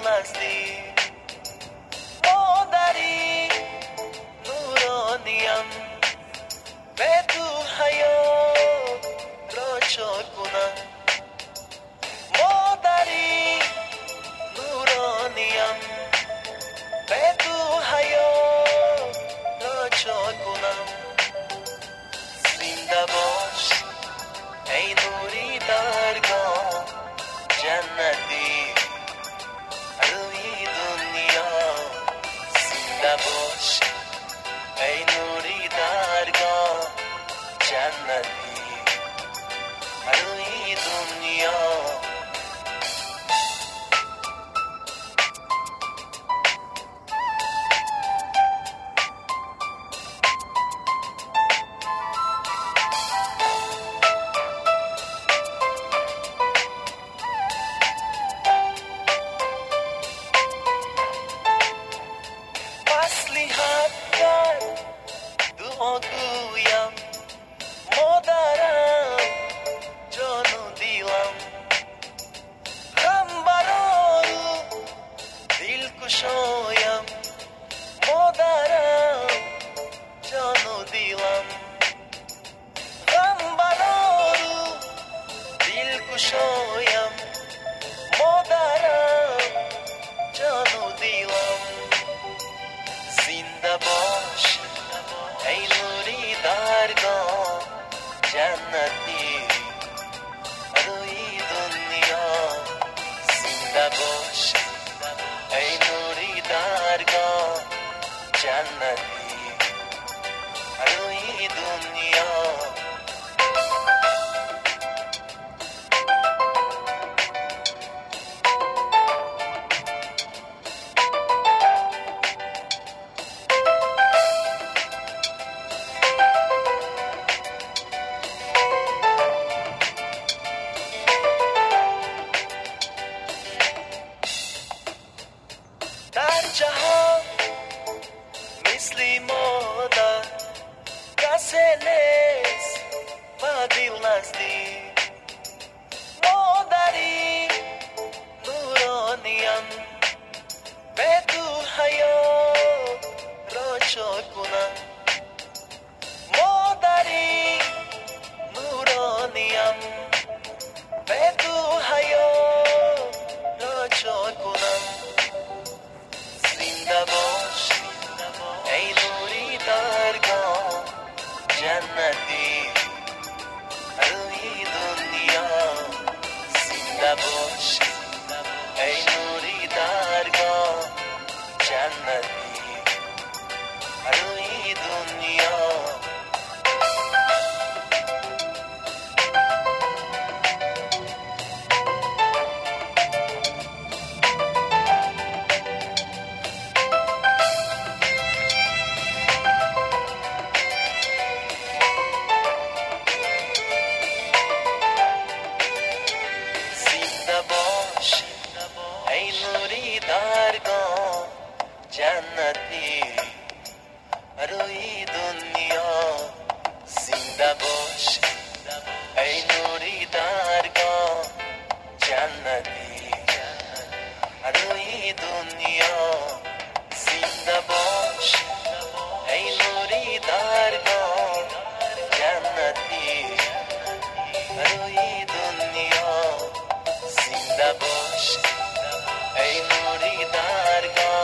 نزدیک مادری نورانیم به تو حیات را چا کنم مادری نورانیم به تو حیات را چا کنم زنده باش ای نوری درگاه جنتی روی دنیا زنده باش ای نوری درگاه جنتی روی دنیا گویم مادرم جان و دیلم غم برارو دل کشایم مادرم جان و دیلم غم برارو دل کشایم مادرم جان و دیلم زنده باش ای نوری درگاه جنتی روی دنیا زنده باش ای نوری درگاه جنتی روی دنیا در جهان مثل مادر کسی نیست و دل نزدیک مادری نورانیم به تو حیات را چا کنم مادری نورانیم به تو حیات را چا کنم زنده باش ای نوری درگاه جنتی روی دنیا زنده باش ای نوری درگاه جنتی روی دنیا ای نوری درگاه جنتی روی دنیا زنده باش ای نوری درگاه جنتی روی دنیا زنده باش ای نوری درگاه جنتی روی دنیا زنده باش ای نوری درگاه